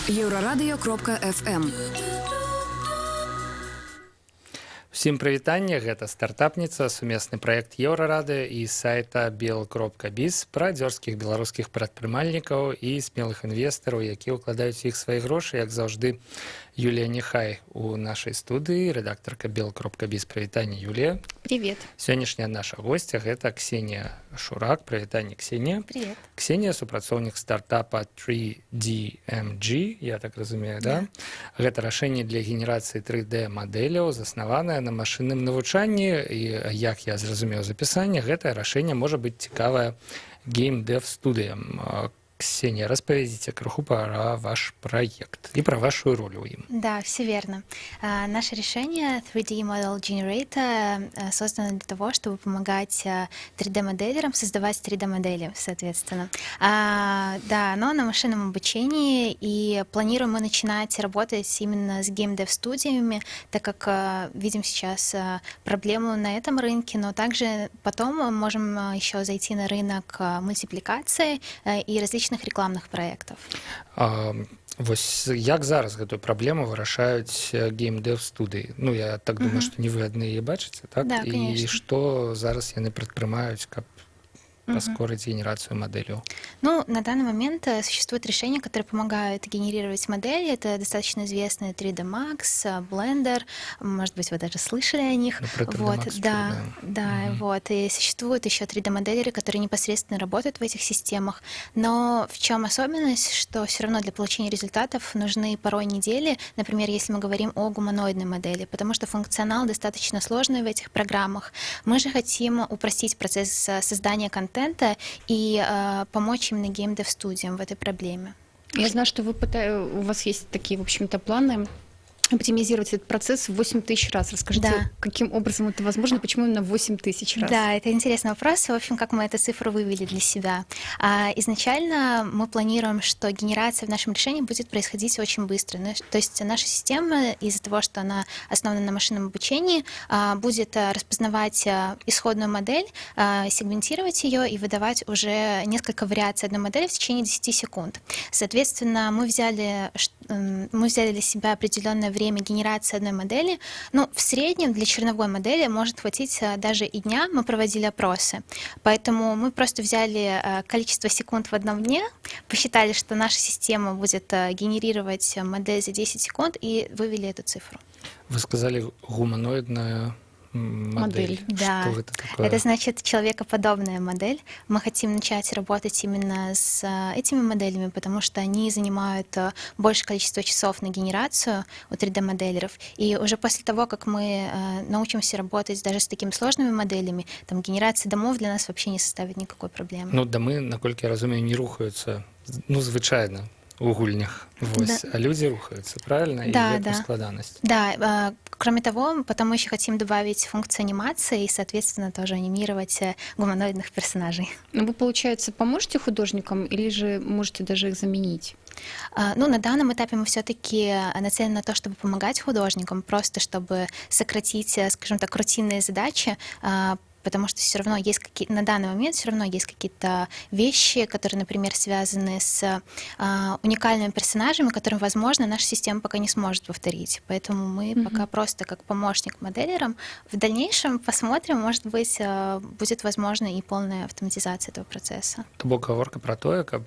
Еўрарадыё.фм. Всім прывітанне, гэта стартапніца, сумесны праект Еўрарадыё і сайта bel.biz пра дзёрзкіх беларускіх прадпрымальнікаў і смелых інвестараў, якія ўкладаюць іх свае грошы, як заўжды. Юлія Нехай у нашай студыі, рэдактарка bel.biz. Прывітанне, Юлія. Привет. Сённяшняя наша госця гэта Ксенія Шурак. Прывітанне, Ксенія. Привет. Ксенія супрацоўнік стартапа 3DMG, я так разумею, да? Гэта рашэнне для генерацыі 3D-мадэляў, заснаванае на машынным навучанні, і як я зразумеў з апісання, гэтае рашэнне можа быць цікавае геймдэв-студыям. Ксения, распавядзіце крыху про ваш проект и про вашу роль в нем. Да, все верно. Наше решение 3D Model Generator создано для того, чтобы помогать 3D-моделерам создавать 3D-модели, соответственно. Да, оно на машинном обучении, и планируем мы начинать работать именно с геймдев-студиями, так как видим сейчас проблему на этом рынке, но также потом мы можем еще зайти на рынок мультипликации и различных рекламных проектов. Вось як зараз гэтую праблему вырашаюць геймдэв-студыі? Ну, я так думаю, што не вы адны яе бачыце, так? Да, конечно. І што зараз яны прадпрымаюць, каб ускорить генерацию моделей? Ну, на данный момент существуют решения, которые помогают генерировать модели. Это достаточно известные 3D Max, Blender, может быть, вы даже слышали о них. Ну, про 3D вот, Max, да, вот. И существуют еще 3D-моделеры, которые непосредственно работают в этих системах. Но в чем особенность, что все равно для получения результатов нужны порой недели, например, если мы говорим о гуманоидной модели, потому что функционал достаточно сложный в этих программах. Мы же хотим упростить процесс создания контента и помочь именно геймдев-студиям в этой проблеме. Я знаю, что у вас есть такие, в общем-то, планы оптимизировать этот процесс в 8000 раз. Расскажите, да. Каким образом это возможно, почему именно 8000 раз? Да, это интересный вопрос. В общем, как мы эту цифру вывели для себя. Изначально мы планируем, что генерация в нашем решении будет происходить очень быстро. То есть наша система, из-за того, что она основана на машинном обучении, будет распознавать исходную модель, сегментировать ее и выдавать уже несколько вариаций одной модели в течение 10 секунд. Соответственно, мы взяли для себя определенное время генерации одной модели. Ну, в среднем для черновой модели может хватить даже и дня. Мы проводили опросы. Поэтому мы просто взяли количество секунд в одном дне, посчитали, что наша система будет генерировать модель за 10 секунд и вывели эту цифру. Вы сказали гуманоидная модель. Да, что это такое? Это значит человекоподобная модель. Мы хотим начать работать именно с этими моделями, потому что они занимают большее количество часов на генерацию у 3D-моделеров. И уже после того, как мы научимся работать даже с такими сложными моделями, там генерация домов для нас вообще не составит никакой проблемы. Ну, домы, наколькі я разумею, не рухаюцца, ну, звычайна, у гульнях. Вось. Да. А люди рухаются, правильно? Да, и да. складанность. Да, кроме того, потом мы еще хотим добавить функцию анимации и, соответственно, тоже анимировать гуманоидных персонажей. Ну, вы, получается, поможете художникам или же можете даже их заменить? Ну, на данном этапе мы все-таки нацелены на то, чтобы помогать художникам, просто чтобы сократить, скажем так, рутинные задачи, потому что все равно есть на данный момент все равно есть какие-то вещи, которые, например, связаны с уникальными персонажами, которые, возможно, наша система пока не сможет повторить. Поэтому мы пока просто как помощник моделерам. В дальнейшем посмотрим, может быть, будет возможна и полная автоматизация этого процесса. То бок гаворка про тое, каб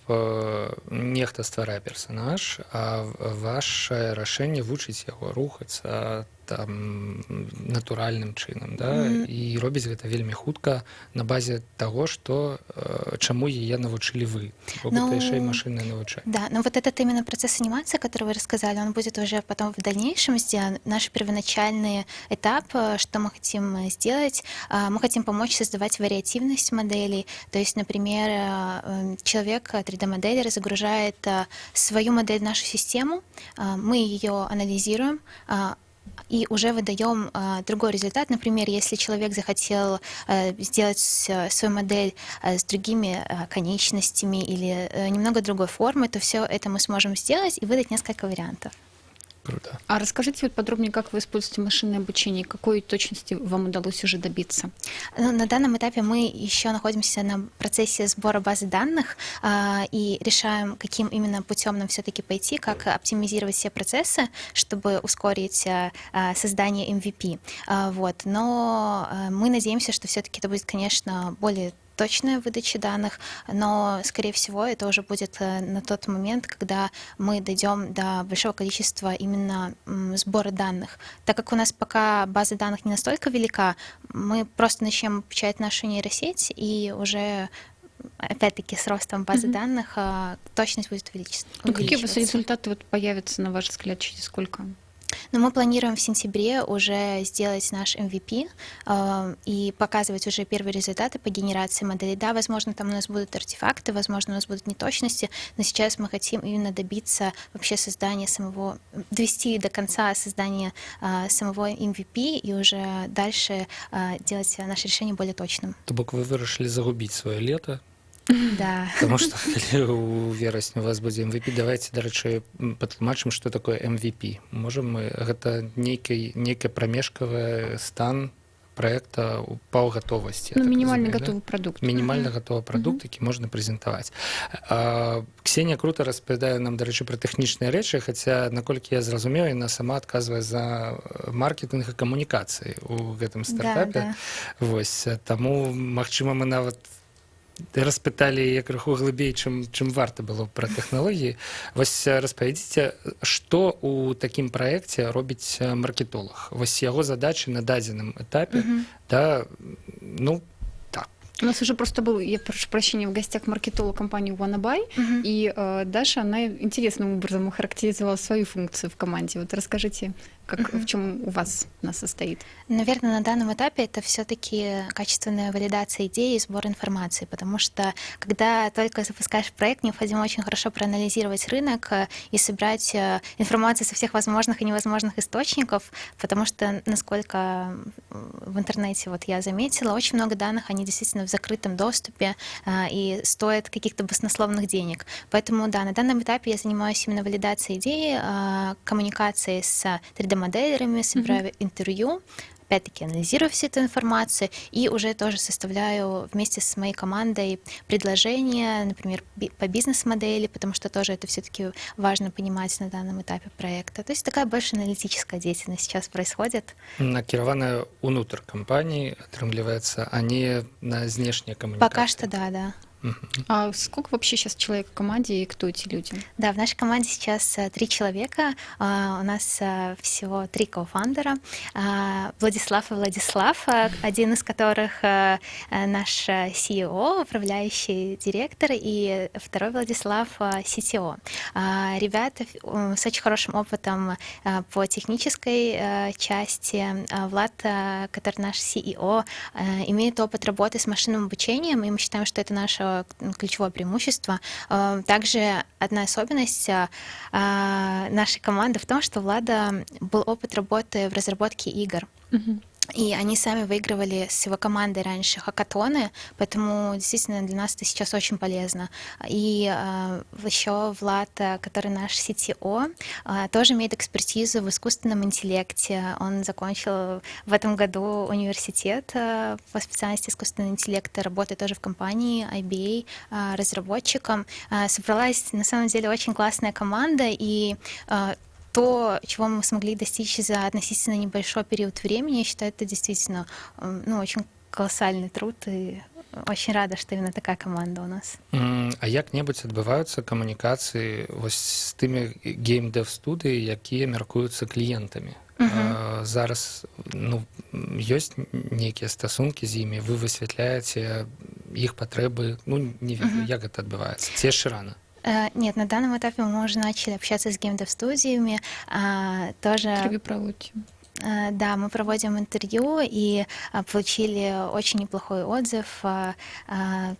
нехта стварае персонаж, а ваше рашэнне вучыць яго рухацца там натуральным чынам, да? І робіць гэта вельмі хутка на базе того, что чаму яе навучылі вы. Бо гэта яшчэ і машинное навучанне. Да, но вот этот именно процесс анимации, который вы рассказали, он будет уже потом в дальнейшем сделан. Наш первоначальный этап, что мы хотим сделать, мы хотим помочь создавать вариативность моделей. То есть, например, человек, 3D-моделер, загружает свою модель в нашу систему, мы ее анализируем, и уже выдаем другой результат. Например, если человек захотел сделать свою модель с другими конечностями или немного другой формы, то все это мы сможем сделать и выдать несколько вариантов. Круто. А расскажите вот подробнее, как вы используете машинное обучение, какой точности вам удалось уже добиться? Ну, на данном этапе мы еще находимся на процессе сбора базы данных и решаем, каким именно путем нам все-таки пойти, как оптимизировать все процессы, чтобы ускорить создание MVP. Вот. Но мы надеемся, что все-таки это будет, конечно, более точная выдача данных, но, скорее всего, это уже будет на тот момент, когда мы дойдем до большого количества именно сбора данных. Так как у нас пока база данных не настолько велика, мы просто начнем обучать нашу нейросеть, и уже, опять-таки, с ростом базы данных точность будет увеличиваться. Ну, какие у вас результаты вот появятся, на ваш взгляд, через сколько? Но мы планируем в сентябре уже сделать наш MVP и показывать уже первые результаты по генерации моделей. Да, возможно, там у нас будут артефакты, возможно, у нас будут неточности, но сейчас мы хотим именно добиться вообще создания довести до конца создания самого MVP и уже дальше делать наше решение более точным. То бок вы вырашылі загубіць сваё лета, Да. потому что калі у верасні у вас будзе MVP, давайте, дарэчы, патлумачым, што такое MVP. Можам мы гэта нейкая прамежкавы стан проекта у паўгатовасці. Ну, минимально готовый продукт. Мінімальна гатовы прадукт, які можна прэзентаваць. Ксенія крута распавядае нам, дарэчы, пра тэхнічныя рэчы, хаця, наколькі я зразумеў, яна сама адказвае за маркетинг і камунікацыі у гэтым стартапе. Да. Вось, таму, магчыма, мы нават распыталі яе крыху глыбей, чым варта было пра тэхналогіі. Вось распавядзіце, што ў такім праекце робіць маркетолог? Вось яго задачы на дадзеным этапе, да, ну, так. У нас уже просто был, я прошу прощения, в гостях маркетолог компании Wannaby, и Даша, она интересным образом охарактеризовала свою функцию в команде. Вот расскажите, в чем у вас она состоит? Наверное, на данном этапе это все-таки качественная валидация идеи и сбор информации, потому что когда только запускаешь проект, необходимо очень хорошо проанализировать рынок и собрать информацию со всех возможных и невозможных источников, потому что, насколько в интернете вот я заметила, очень много данных, они действительно в закрытом доступе и стоят каких-то баснословных денег. Поэтому, да, на данном этапе я занимаюсь именно валидацией идеи, коммуникацией с 3D-моделерами, собираю интервью, опять-таки анализирую всю эту информацию и уже тоже составляю вместе с моей командой предложения, например, по бизнес-модели, потому что тоже это все-таки важно понимать на данном этапе проекта. То есть такая больше аналитическая деятельность сейчас происходит. Накіраваная ўнутр кампаніі, атрымліваецца, а не на знешнія камунікацыі. Пока что да. А сколько вообще сейчас человек в команде и кто эти люди? Да, в нашей команде сейчас 3 человека. У нас всего 3 кофаундера. Владислав и Владислав, один из которых наш CEO, управляющий директор, и второй Владислав CTO. Ребята с очень хорошим опытом по технической части. Влад, который наш CEO, имеет опыт работы с машинным обучением, и мы считаем, что это наше ключевое преимущество. Также одна особенность нашей команды в том, что у Влада был опыт работы в разработке игр. И они сами выигрывали с его командой раньше хакатоны, поэтому действительно для нас это сейчас очень полезно. И еще Влад, который наш CTO, тоже имеет экспертизу в искусственном интеллекте. Он закончил в этом году университет по специальности искусственного интеллекта, работает тоже в компании IBA разработчиком. Собралась на самом деле очень классная команда, и то, чего мы смогли достичь за относительно небольшой период времени, я считаю, это действительно очень колоссальный труд, и очень рада, что именно такая команда у нас. А як-небудзь адбываюцца камунікацыі вось з тымі геймдэв-студыі, якія мяркуюцца кліентамі? Зараз ёсць нейкія стасункі з імі, вы высвятляеце іх патрэбы, не ведаю, як гэта адбываецца, ці яшчэ рана? Нет, на данном этапе мы уже начали общаться с геймдев-студиями. Тоже... Интервью проводите? Да, мы проводим интервью и получили очень неплохой отзыв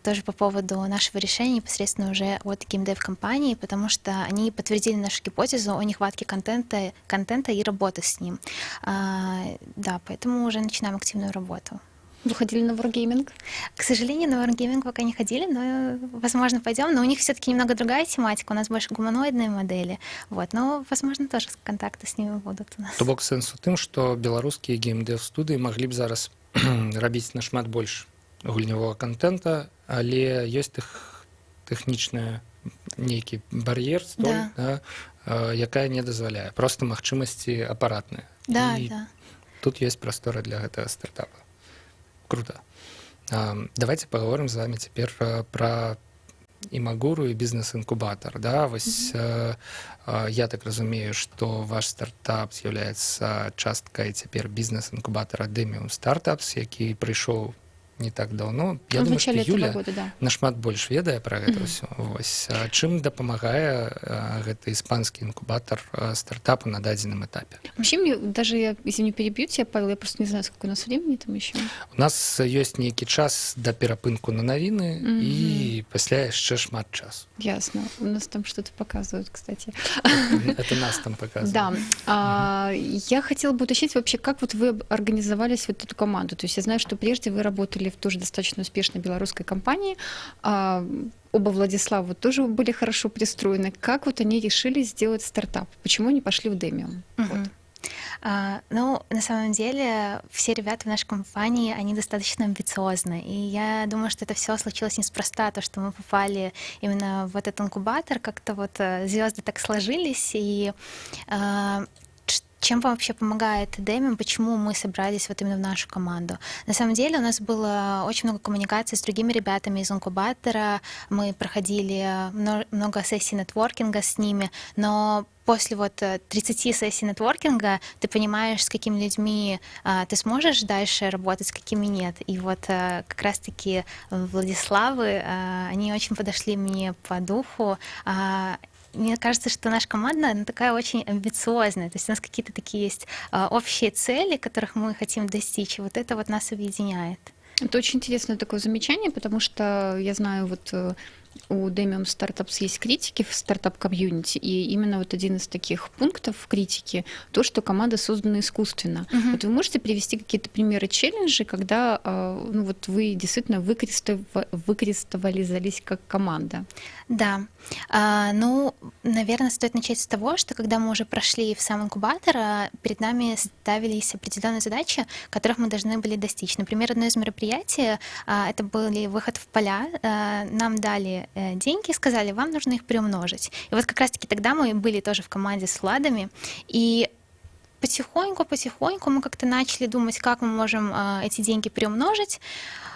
тоже по поводу нашего решения непосредственно уже от геймдев-компании, потому что они подтвердили нашу гипотезу о нехватке контента и работы с ним. Да, поэтому уже начинаем активную работу. Вы ходили на Wargaming? К сожалению, на Wargaming пока не ходили, но, возможно, пойдем. Но у них все-таки немного другая тематика, у нас больше гуманоидные модели. Вот. Но, возможно, тоже контакты с ними будут у нас. То бок сэнс у тым, што беларускія геймдэв-студыі маглі б зараз рабіць нашмат больш гульнявога контента, але ёсць тэхнічная нейкі бар'ер, столь, да, якая не дазваляе. Проста магчымасці апаратныя. Да, І да. тут ёсць прастора для гэтага стартапа. Круто. Давайте поговорим с вами теперь про Имагуру и бизнес-инкубатор. Да? Вось, я так разумею, что ваш стартап является часткой теперь бизнес-инкубатора Demium Startups, який пришел не так давно. Я думаю, что Юля нашмат больш ведае про гэта ўсё. Вось. Чым дапамагае гэты іспанскі інкубатор стартапу на дадзеным этапе? Вообще, мне даже, я, если не перебью тебя, Павел, я просто не знаю, сколько у нас времени там еще. У нас ёсць нейкі час да перапынку на навіны і пасля яшчэ шмат часу. Ясно. У нас там что-то показывают, кстати. Это нас там показывают. Да. Я хотела бы уточнить вообще, как вот вы организовались вот эту команду. То есть я знаю, что прежде вы работали в тоже достаточно успешной белорусской компании. Оба Владислава вот тоже были хорошо пристроены. Как вот они решили сделать стартап? Почему они пошли в Demium? Вот. Ну, на самом деле, все ребята в нашей компании, они достаточно амбициозны. И я думаю, что это все случилось неспроста, то, что мы попали именно в этот инкубатор, как-то вот звезды так сложились, и чем вам вообще помогает Demium, почему мы собрались вот именно в нашу команду? На самом деле у нас было очень много коммуникаций с другими ребятами из инкубатора, мы проходили много сессий нетворкинга с ними, но после вот 30 сессий нетворкинга ты понимаешь, с какими людьми ты сможешь дальше работать, с какими нет. И вот как раз-таки Владиславы, они очень подошли мне по духу. Мне кажется, что наша команда, она такая очень амбициозная, то есть у нас какие-то такие есть общие цели, которых мы хотим достичь, и вот это вот нас объединяет. Это очень интересное такое замечание, потому что я знаю, вот у Demium Startups есть критики в стартап-комьюнити, и именно вот один из таких пунктов критики — то, что команда создана искусственно. Вот вы можете привести какие-то примеры челленджей, когда ну, вот вы действительно выкристаллизовались как команда? Да. Ну, наверное, стоит начать с того, что когда мы уже прошли в сам инкубатор, перед нами ставились определенные задачи, которых мы должны были достичь. Например, одно из мероприятий — это был выход в поля. Нам дали деньги, сказали, вам нужно их приумножить. И вот как раз-таки тогда мы были тоже в команде с Владами, и потихоньку мы как-то начали думать, как мы можем эти деньги приумножить.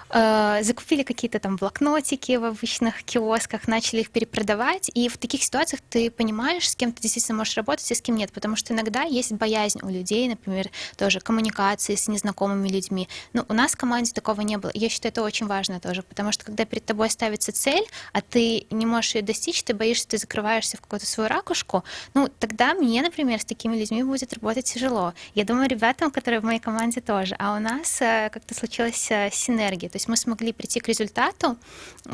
Закупили какие-то там блокнотики в обычных киосках, начали их перепродавать, и в таких ситуациях ты понимаешь, с кем ты действительно можешь работать, а с кем нет, потому что иногда есть боязнь у людей, например, тоже коммуникации с незнакомыми людьми. Но у нас в команде такого не было. Я считаю, это очень важно тоже, потому что когда перед тобой ставится цель, а ты не можешь ее достичь, ты боишься, ты закрываешься в какую-то свою ракушку, ну, тогда мне, например, с такими людьми будет работать тяжело. Я думаю, ребятам, которые в моей команде тоже. А у нас как-то случилась синергия, то есть мы смогли прийти к результату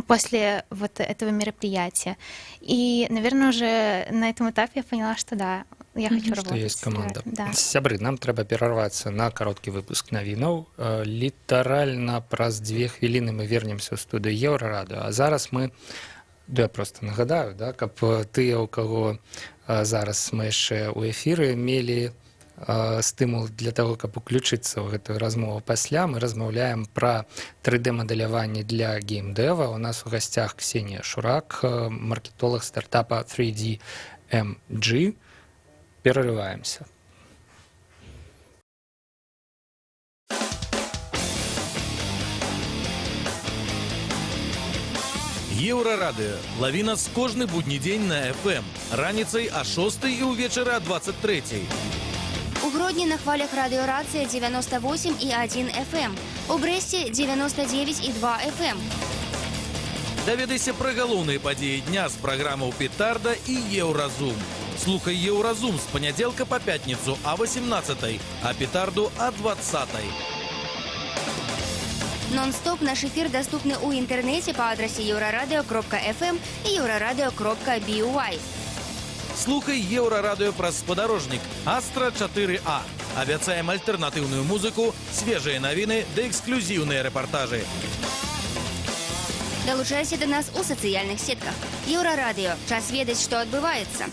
после вот этого мероприятия. И, наверное, уже на этом этапе я поняла, что да, я хочу работать. Что есть команда. Да. Сябры, нам трэба перарвацца на кароткі выпуск навінаў. Літаральна праз 2 хвіліны мы вернемся ў студыю Еўрарадыо. А зараз мы, я просто нагадаю, да, каб тыя, у каго зараз мы яшчэ ў эфіры мелі стымул для того, каб уключыцца ў гэтую размову пасля. Мы размаўляем пра 3D-мадэляванне для геймдэва. У нас у гасцях Ксения Шурак, маркетолог стартапа 3DMG. Перерываемся. Еўрарадыё. Лаві нас кожны будні дзень на FM. Раніцай о 6 і ўвечары о 23. У Гродні на хвалях радіорація 98,1 FM. У Брэсце 99,2 FM. Даведайся пра галоўныя падзеі дня з праграмаў Петарда і Еўразум. Слухай Еўразум з панядзелка па пятніцу о 18, а Петарду о 20. Нон-стоп наш эфир доступны у интернете по адресе euraradio.fm и euraradio.by. Слухай Еўрарадыё праз спадарожнік Астра 4А. Абяцаем альтэрнатыўную музыку, свежыя навіны ды эксклюзіўныя рэпартажы. Далучайся до нас у сацыяльных сетках. Еўрарадыё. Час ведаць, што адбываецца.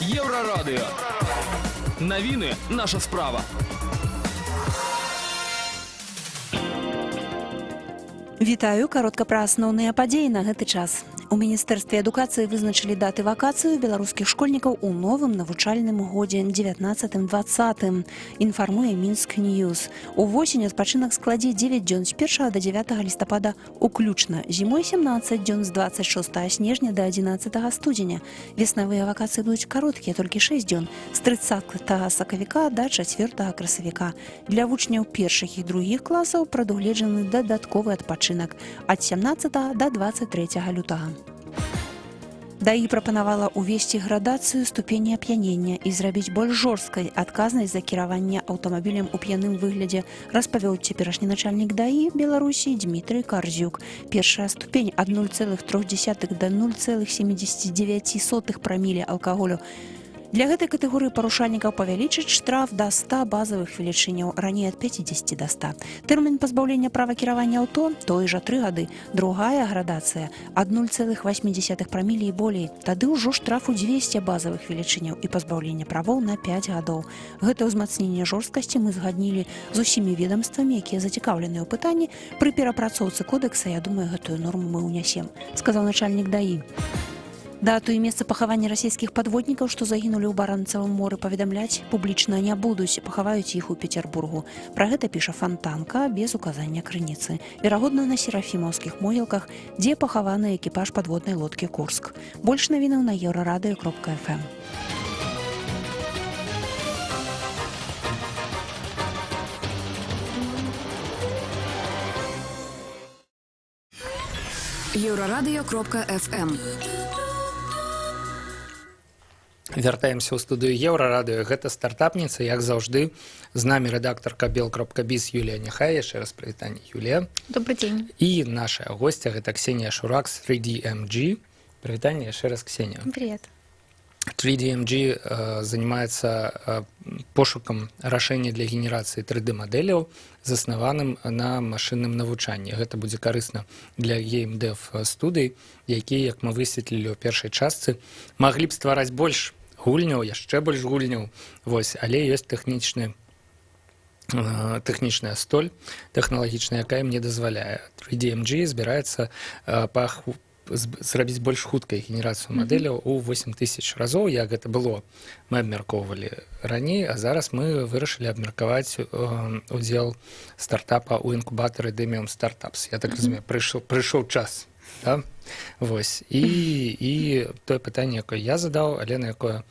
Еўрарадыё. Навіны – наша справа. Вітаю, каротка пра асноўныя падзеі на гэты час. У Міністэрстве адукацыі вызначылі даты вакацыі беларускіх школьнікаў у новым навучальным годзе 19-20. Інфармуе Мінск Ньюс. Увосень адпачынак складзе 9 дзён з 1 до 9 лістапада уключна. Зімой 17 дзён з 26 снежня до 11 студзеня. Веснавыя вакацыі будуць кароткія, толькі 6 дзён з 30 сакавіка до 4 красавіка. Для вучняў першых і другіх класаў прадугледжаны дадатковы адпачынак ад 17 до 23 лютага. ДАІ прапанавала ўвесці градацыю ступені ап'янення і зрабіць больш жорсткай адказнасць за кіраванне аўтамабілем у п'яным выглядзе, распавёў цяперашні начальнік ДАІ Беларусі Дмітрый Карзюк. Першая ступень ад 0,3 до 0,79 праміле алкаголю. Для гэтай катэгорыі парушальнікаў павялічыць штраф да 100 базавых велічыняў, раней ад 50 до 100. Тэрмін пазбаўлення права кіравання аўто той жа 3 гады. Другая градацыя ад 0,8 праміле і болей. Тады ўжо штраф у 200 базавых велічыняў і пазбаўлення правоў на 5 гадоў. Гэта ўзмацненне жорсткасці мы згаднілі з усімі ведамствамі, якія зацікаўленыя ў пытанні. Пры перапрацоўцы кодекса, я думаю, гэтую норму мы ўнясем, сказаў начальнік ДАІ. Дату і месца пахавання расійскіх падводнікаў, што загінулі ў Баранцавым моры, паведамляць публічна не будуць, пахаваюць іх у Петербургу. Пра гэта піша Фонтанка без указання крыніцы. Верагодна, на серафімаўскіх могілках, дзе пахаваны экіпаж падводнай лодкі «Курск». Больш навінаў на еўрарадыё.фм. Еўрарадыё.фм. Вяртаемся ў студыю Еўрарадыё. Гэта стартапніца, як заўжды. З намі рэдактарка bel.biz Юлія Няхай. Яшчэ раз прывітанне, Юлія. Добрый день. І наша гостья гэта Ксенія Шурак з 3DMG. Прывітанне яшчэ раз, Ксенія. Привет. 3DMG занимается пошукам рашэння для генерацыі 3D-мадэляў, заснаваным на машынным навучанні. Гэта будзе карысна для геймдэв-студый, якія, як мы высветлілі ў першай частцы, маглі б ствараць больш гульняў, яшчэ больш гульняў, але ёсць тэхнічная столь тэхналагічная, якая мне дазваляе. 3DMG збіраецца зрабіць больш хуткай генерацыю мадэляў у 8000 разоў, як гэта было. Мы абмяркоўвалі раней, а зараз мы вырашылі абмеркаваць удзел стартапа ў інкубатары Demium Startups. Я так разумею, прыйшоў час. Да? І тое пытанне, якое я задаў, але на якое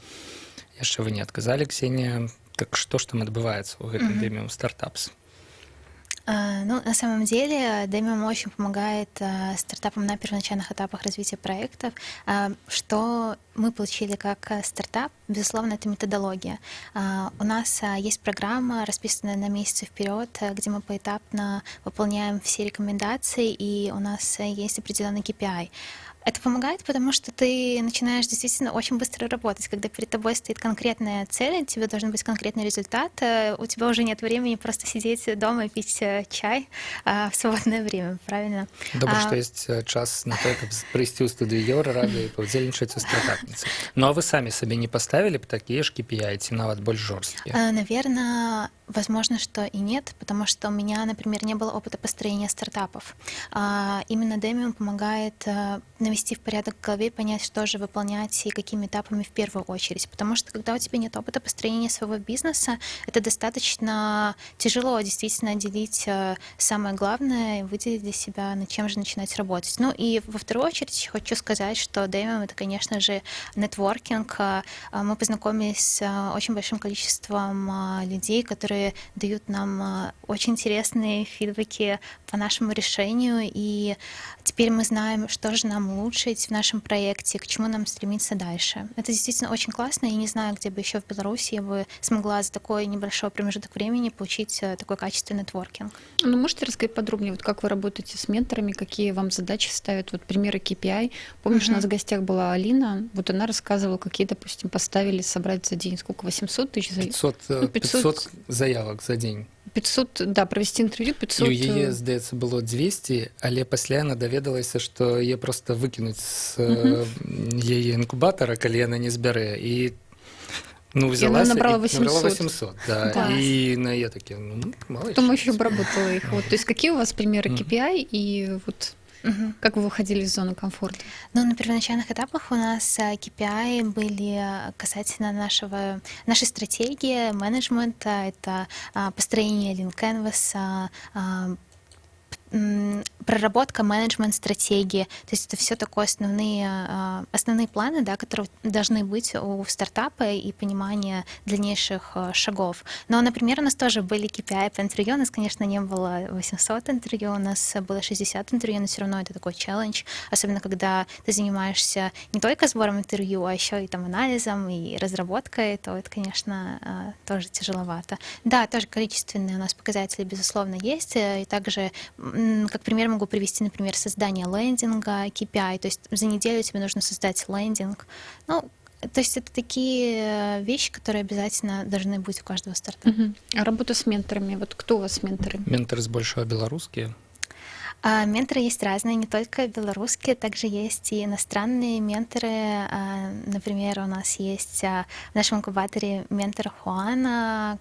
яшчэ вы не адказалі, Ксенія. Так што ж там адбываецца ў гэтым Demium Startups? Ну, на самом деле, Demium очень помогает стартапам на первоначальных этапах развития проектов. Что мы получили как стартап, безусловно, это методология. У нас есть программа, расписанная на месяцы вперед, где мы поэтапно выполняем все рекомендации, и у нас есть определенный KPI. Это помогает, потому что ты начинаешь действительно очень быстро работать. Когда перед тобой стоит конкретная цель, тебе должен быть конкретный результат, у тебя уже нет времени просто сидеть дома и пить чай в свободное время, правильно? Добра, што ёсць час на то, каб прыйсці ў студыю Еўрарадыё і паўдзельнічаць у стартапніцы. Ну, а вы самі сабе не поставили б такія ж KPI, ці нават больш жорсткія? Наверное, возможно, что и нет, потому что у меня, например, не было опыта построения стартапов. Именно Demium помогает навести в порядок в голове, понять, что же выполнять и какими этапами в первую очередь. Потому что когда у тебя нет опыта построения своего бизнеса, это достаточно тяжело действительно отделить самое главное и выделить для себя, над чем же начинать работать. Ну и во вторую очередь хочу сказать, что Demium — это, конечно же, нетворкинг. Мы познакомились с очень большим количеством людей, которые которые дают нам очень интересные фидбэки по нашему решению, и теперь мы знаем, что же нам улучшить в нашем проекте, к чему нам стремиться дальше. Это действительно очень классно, и не знаю, где бы еще в Беларуси я бы смогла за такой небольшой промежуток времени получить такой качественный нетворкинг. Ну, можете рассказать подробнее, вот как вы работаете с менторами, какие вам задачи ставят, вот примеры KPI. Помнишь, у нас в гостях была Алина, вот она рассказывала, какие, допустим, поставили собрать за день, сколько, 800 тысяч? 500 заявок за день. 500, да, провести інтерв'ю, 500... І у яе, здаецца, было 200, але пасля яна даведалася, што яе проста выкінуць з яе інкубатара, калі яна не збярэ. І взялася и набрала и 800, да. Класс. И на я такие, молодец. Потом еще обработала их. Вот, то есть какие у вас примеры KPI и вот как вы выходили из зоны комфорта? Ну, на первоначальных этапах у нас KPI были касательно нашей стратегии менеджмента, это построение Lean Canvas, проработка менеджмент-стратегии. То есть это все такое основные планы, да, которые должны быть у стартапа и понимание дальнейших шагов. Но, например, у нас тоже были KPI по интервью. У нас, конечно, не было 800 интервью, у нас было 60 интервью, но все равно это такой челлендж. Особенно, когда ты занимаешься не только сбором интервью, а еще и там анализом и разработкой, то это, конечно, тоже тяжеловато. Да, тоже количественные у нас показатели, безусловно, есть. И также, как пример, могу привести, например, создание лендинга, KPI, то есть за неделю тебе нужно создать лендинг. Ну, то есть это такие вещи, которые обязательно должны быть у каждого стартапа. А работа с менторами, вот кто у вас менторы? Менторы збольшага беларускія. Менторы есть разные, не только белорусские, также есть и иностранные менторы. Например, у нас есть в нашем инкубаторе ментор Хуана.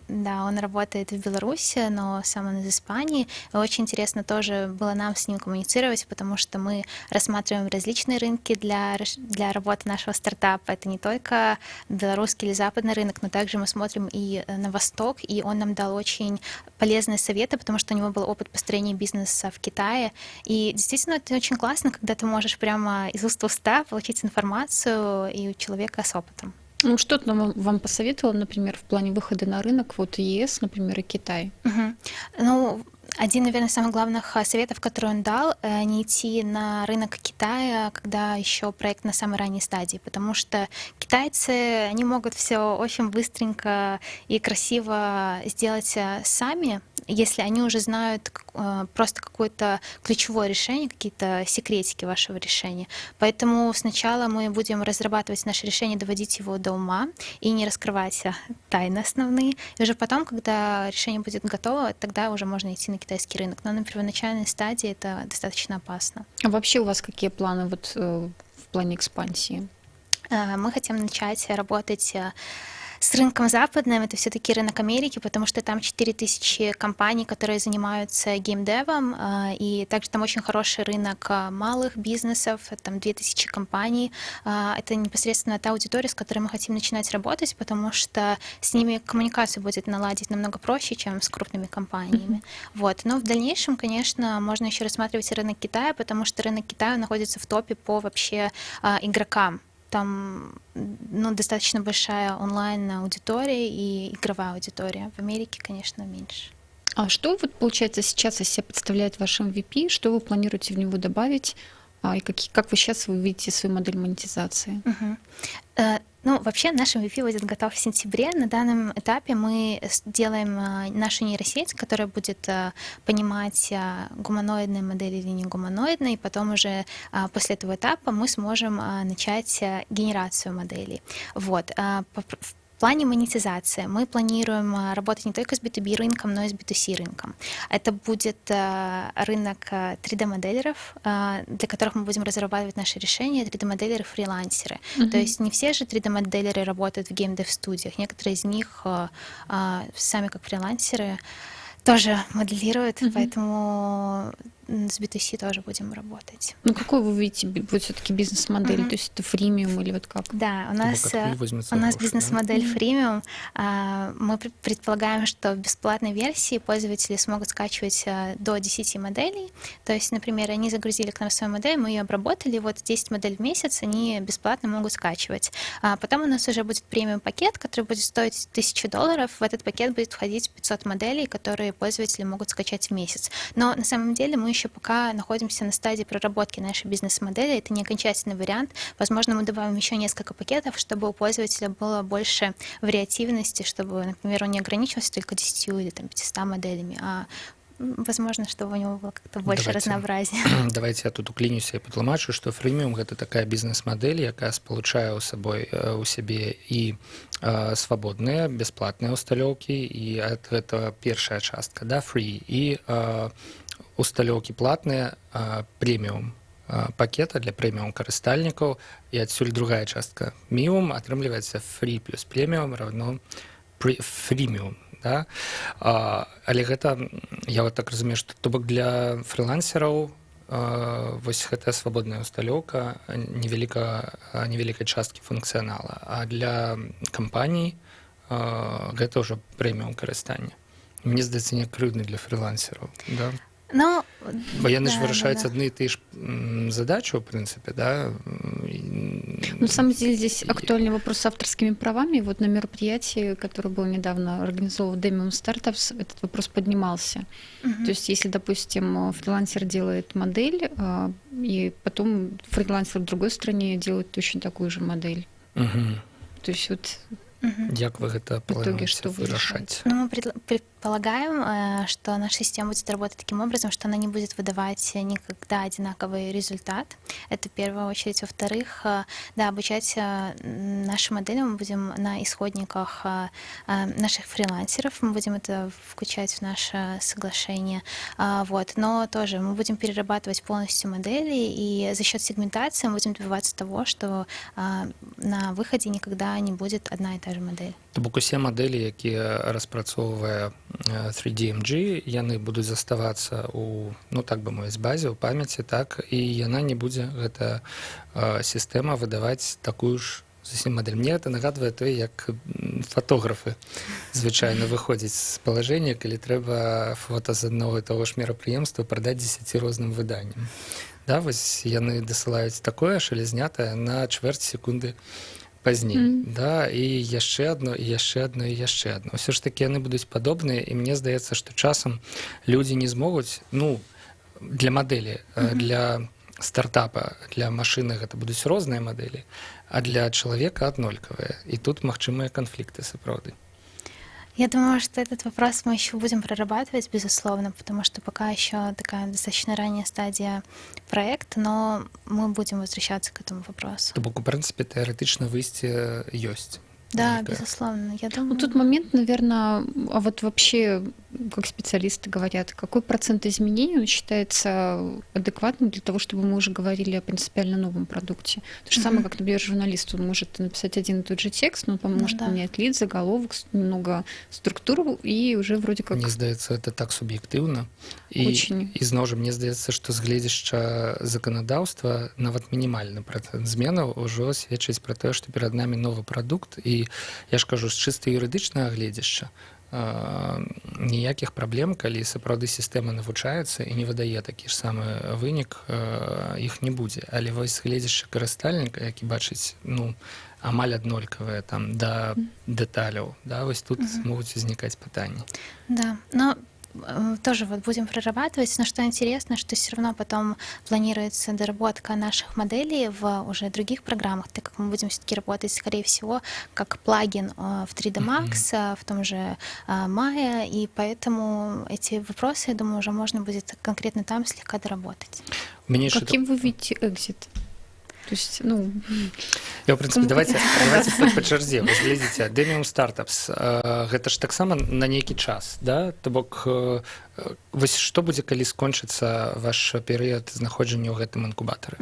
Да, он работает в Беларуси, но сам он из Испании. И очень интересно тоже было нам с ним коммуницировать, потому что мы рассматриваем различные рынки для работы нашего стартапа. Это не только белорусский или западный рынок, но также мы смотрим и на восток, и он нам дал очень полезные советы, потому что у него был опыт построения бизнеса в Китае. И действительно, это очень классно, когда ты можешь прямо из уст в уста получить информацию и у человека с опытом. Ну, что-то вам посоветовал, например, в плане выхода на рынок, вот ЕС, например, и Китай? Ну, один, наверное, из самых главных советов, который он дал, не идти на рынок Китая, когда еще проект на самой ранней стадии, потому что китайцы, они могут все очень быстренько и красиво сделать сами, если они уже знают просто какое-то ключевое решение, какие-то секретики вашего решения. Поэтому сначала мы будем разрабатывать наше решение, доводить его до ума и не раскрывать тайны основные. И уже потом, когда решение будет готово, тогда уже можно идти на китайский рынок. Но на первоначальной стадии это достаточно опасно. А вообще у вас какие планы вот в плане экспансии? Мы хотим начать работать с рынком западным, это все-таки рынок Америки, потому что там 4000 компаний, которые занимаются геймдевом, и также там очень хороший рынок малых бизнесов, там 2000 компаний. Это непосредственно та аудитория, с которой мы хотим начинать работать, потому что с ними коммуникацию будет наладить намного проще, чем с крупными компаниями. Вот. Но в дальнейшем, конечно, можно еще рассматривать рынок Китая, потому что рынок Китая находится в топе по вообще игрокам. Там достаточно большая онлайн-аудитория и игровая аудитория. В Америке, конечно, меньше. А что вот, получается, сейчас из себя представляет ваш MVP? Что вы планируете в него добавить? И как вы сейчас видите свою модель монетизации? Ну, вообще наш MVP будет готов в сентябре. На данном этапе мы делаем нашу нейросеть, которая будет понимать, гуманоидные модели или не гуманоидные, и потом уже после этого этапа мы сможем начать генерацию моделей. Вот. В плане монетизации мы планируем работать не только с B2B рынком, но и с B2C рынком. Это будет рынок 3D-моделеров, для которых мы будем разрабатывать наши решения, 3D-моделеры-фрилансеры. То есть не все же 3D-моделеры работают в геймдев-студиях, некоторые из них сами как фрилансеры тоже моделируют, поэтому с B2C тоже будем работать. Ну, какой вы видите вот все-таки бизнес-модель? То есть это фримиум или вот как? Да, у Тобто нас откуда возьмется гроши, да? бизнес-модель фримиум. Мы предполагаем, что в бесплатной версии пользователи смогут скачивать до 10 моделей. То есть, например, они загрузили к нам свою модель, мы ее обработали, вот 10 моделей в месяц они бесплатно могут скачивать. Потом у нас уже будет премиум-пакет, который будет стоить $1000. В этот пакет будет входить 500 моделей, которые пользователи могут скачать в месяц. Но на самом деле мы еще пока находимся на стадии проработки нашей бизнес-модели. Это не окончательный вариант. Возможно, мы добавим еще несколько пакетов, чтобы у пользователя было больше вариативности, чтобы, например, он не ограничивался только 10 или там, 500 моделями, а возможно, чтобы у него было как-то больше разнообразия. Давайте я тут уклінюся і патлумачу, што фрыміум гэта такая бізнес-мадэль, якая спалучае ў сабой у сябе і свабодныя бясплатныя усталёўкі, і гэта першая частка, да, free, і усталёўкі платныя преміум пакета для преміум карыстальнікаў, і адсюль другая частка міум, атрымліваецца free плюс преміум равно фріміум. Да? Але гэта, я вот так разумею, што то бок для фрилансераў вось гэтая свабодная усталёўка невялікай часткі функцыянала, а для кампаній гэта ўжо прэміум карыстання. Мне здаецца, не крыўдны для фрилансераў, да? Ну, бо яны ж вырашаюць адны і тыя ж задачы, в принципе, да? На самом деле здесь актуальный вопрос с авторскими правами. Вот на мероприятии, которое было недавно организовано Demium Startups, этот вопрос поднимался. То есть если, допустим, фрилансер делает модель, и потом фрилансер в другой стране делает точно такую же модель. То есть вот... Як вы гэта плануеце вырашаць? Ну, мы предполагаем, что наша система будет работать таким образом, что она не будет выдавать никогда одинаковый результат. Это в первую очередь. Во-вторых, да, обучать наши модели мы будем на исходниках наших фрилансеров, мы будем это включать в наше соглашение. Вот. Но тоже мы будем перерабатывать полностью модели, и за счет сегментации мы будем добиваться того, что на выходе никогда не будет одна и та же модель. То бок усе мадэлі, якія распрацоўвае 3DMG, яны будуць заставацца у, ну так бы мовіць, базе, у памяці, так, і яна не будзе, гэта сістэма, выдаваць такую ж зусім мадэль. Мне это нагадвае тое, як фотографы звычайна выходзяць з палажэння, калі трэба фота з аднаго і таго ж мерапрыемства прадаць 10 розным выданням. Да, вось яны дасылаюць такое, шалезнятае на чвэрць секунды пазней, да, і яшчэ адно, і яшчэ адно, і яшчэ адно. Усё ж такі яны будуць падобныя, і мне здаецца, што часам людзі не змогуць, ну, для мадэлі, для стартапа, для машыны гэта будуць розныя мадэлі, а для чалавека аднолькавыя. І тут магчымыя канфлікты сапраўды. Я думаю, что этот вопрос мы еще будем прорабатывать, безусловно, потому что пока еще такая достаточно ранняя стадия проекта, но мы будем возвращаться к этому вопросу. То бок, у прынцыпе, тэарэтычна выйсце ёсць. Да, безусловно. Я думаю... Ну, тут момент, наверное, а вот вообще, как специалисты говорят, какой процент изменений он считается адекватным для того, чтобы мы уже говорили о принципиально новом продукте? То же самое, как, например, журналист, он может написать один и тот же текст, но он может поменять лид, заголовок, немного структуру, и уже вроде как... Мне здаецца, это так суб'ектыўна. І зноў жа, мне здаецца, што з гледзяшча заканадаўства нават мінімальны працэнт зменаў ужо сведчыць пра тое, што перад намі новы прадукт, і я ж кажу, з чыста юрыдычнага гледзяшча ніякіх праблем, калі сапраўды сістэма навучаецца і не выдае такі ж самы вынік, іх не будзе. Але вось гледзяшча карыстальніка, які бачыць, ну, амаль аднолькавыя там да дэталяў, да, вось тут могуць узнікаць пытанні. Да, но тоже вот будем прорабатывать, но что интересно, что все равно потом планируется доработка наших моделей в уже других программах, так как мы будем все-таки работать, скорее всего, как плагин в 3D Max, в том же Maya, и поэтому эти вопросы, я думаю, уже можно будет конкретно там слегка доработать. Каким вы видите экзит? То есть, ну... Я, в принципе, давайте по чарзе. Вы глядзіце, Demium Startups, гэта ж таксама на нейкі час, да? То бок, вось што будзе, калі скончыцца ваш перыяд знаходжання ў гэтым інкубатары?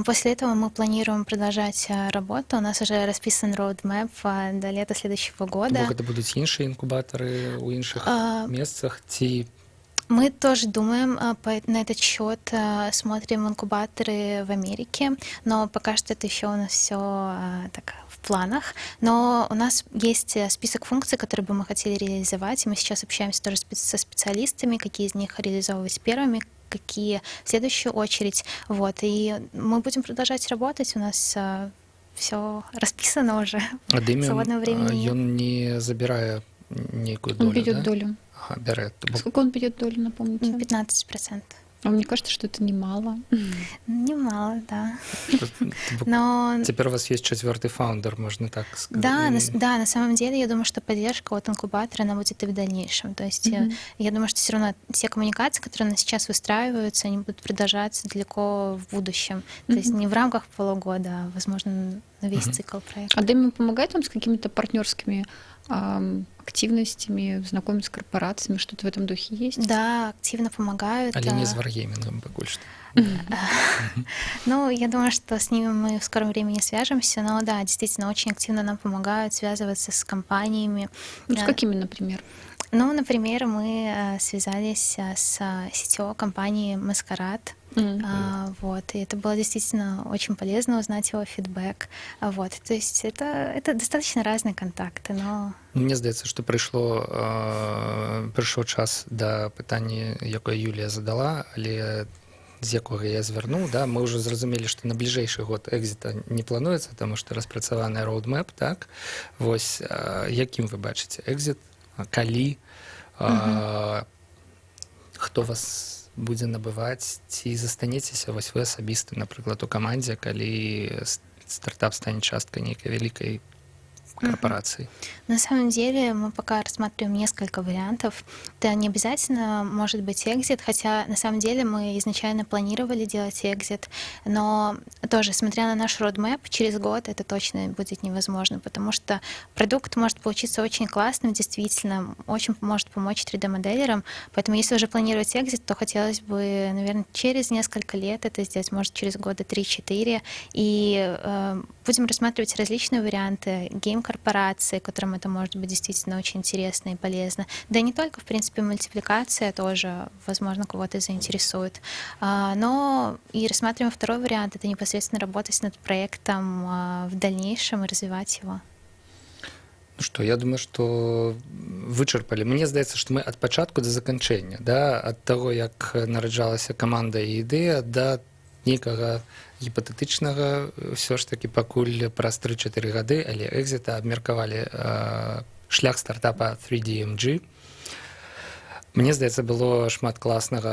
После этого мы планируем продолжать работу. У нас уже расписан roadmap до лета следующего года. То бок, это будуць іншыя інкубатары ў іншых месцах, ці... Мы тоже думаем на этот счет, смотрим инкубаторы в Америке, но пока что это еще у нас все так в планах. Но у нас есть список функций, которые бы мы хотели реализовать, и мы сейчас общаемся тоже со специалистами, какие из них реализовывать первыми, какие в следующую очередь. Вот. И мы будем продолжать работать, у нас все расписано уже. Свободного времени нет. Он не забирает некую долю, Он берет да? долю. Ага, берет. Сколько он берет долю, напомните? 15%. А мне кажется, что это немало. Немало, да. Но Теперь у вас есть 4-й фаундер, можно так сказать. да, на самом деле, я думаю, что поддержка от инкубатора, она будет и в дальнейшем. То есть я думаю, что все равно те коммуникации, которые у нас сейчас выстраиваются, они будут продолжаться далеко в будущем. То есть не в рамках полугода, а, возможно, на весь цикл проекта. А Деми помогает вам с какими-то партнерскими активностями, знакомиться с корпорациями, что-то в этом духе есть? Да, активно помогают. Але не з варгеймингом пока что. Ну, я думаю, что с ними мы в скором времени свяжемся, но да, действительно, очень активно нам помогают связываться с компаниями. Ну, с какими, например? Ну, например, мы связались с сетевой компанией «Маскарад». Вот, и это было действительно очень полезно узнать его фидбэк. Вот, то есть это достаточно разные контакты, но... Мне здаецца, што прыйшоў час да пытання, якое Юлія задала, але з якога я звярнуў, да, мы ўжо зразумелі, што на бліжэйшы год экзіта не плануецца, таму што распрацаваны роудмэп, так? Вось, якім вы бачыце экзіт, калі, хто вас будзе набываць, ці застанецеся вось вы асабіста, напрыклад, у камандзе, калі стартап стане часткай нейкай вялікай корпорации? На самом деле мы пока рассматриваем несколько вариантов. Это не обязательно может быть экзит, хотя на самом деле мы изначально планировали делать экзит, но тоже, смотря на наш roadmap, через год это точно будет невозможно, потому что продукт может получиться очень классным, действительно, очень может помочь 3D-моделерам, поэтому если уже планировать экзит, то хотелось бы, наверное, через несколько лет это сделать, может, через года 3-4, и будем рассматривать различные варианты, гейм-корпорации, которым это может быть действительно очень интересно и полезно. Да и не только, в принципе, мультипликация тоже, возможно, кого-то заинтересует. Но и рассматриваем второй вариант, это непосредственно работать над проектом в дальнейшем и развивать его. Ну что, я думаю, что вычерпали. Мне здаецца, што мы ад пачатку да заканчэння, да, ад таго, як нараджалася каманда і ідэя, да нейкага гіпатэтычнага, ўсё ж такі пакуль праз 3-4 гады, але экзіта абмеркавалі шлях стартапа 3DMG. Мне здаецца, было шмат класнага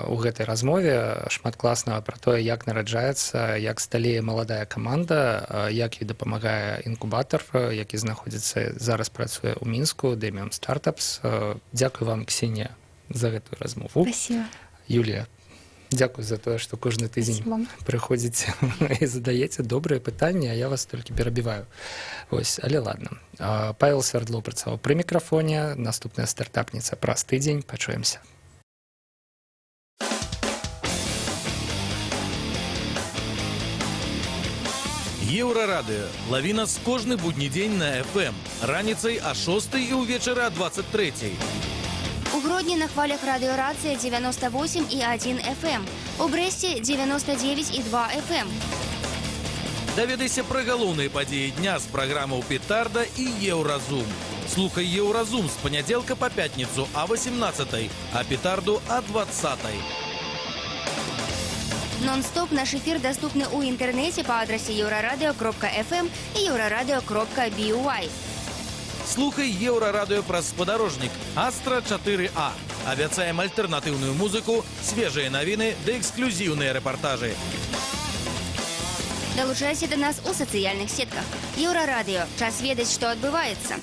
ў гэтай размове, шмат класнага пра тое, як нараджаецца, як сталее маладая каманда, як ёй дапамагае інкубатар, які знаходзіцца зараз працуе ў Мінску, Demium Startups. Дзякуй вам, Ксенія, за гэтую размову. Спасибо. Юлія, дзякуй за тое, што кожны тыдзень прыходзіце і задаеце добрыя пытанні, а я вас толькі перабіваю. Вось, але ладно. Павел Свярдлоў працаваў пры мікрафоне, наступная стартапніца праз тыдзень. Пачуемся. Еўрарадыё. Лаві нас кожны будні дзень на FM. Раніцай о 6 і ўвечары о 23. У Гродні на хвалях радіорація 98,1 FM. У Брэсце 99,2 FM. Даведайся пра галоўныя падзеі дня з праграмаў «Петарда» і «Еўразум». Слухай «Еўразум» з панядзелка па пятніцу о 18, а «Петарду» о 20. Нон-стоп наш эфир доступны у интернете по адресе euraradio.fm и euradio.by. Слухай «Еўрарадыё» праз спадарожнік «Астра 4А». Абяцаем альтэрнатыўную музыку, свежыя навіны ды эксклюзіўныя рэпартажы. Долучайся до нас у социальных сетках. Еўрарадыё. Час ведаць, што адбываецца.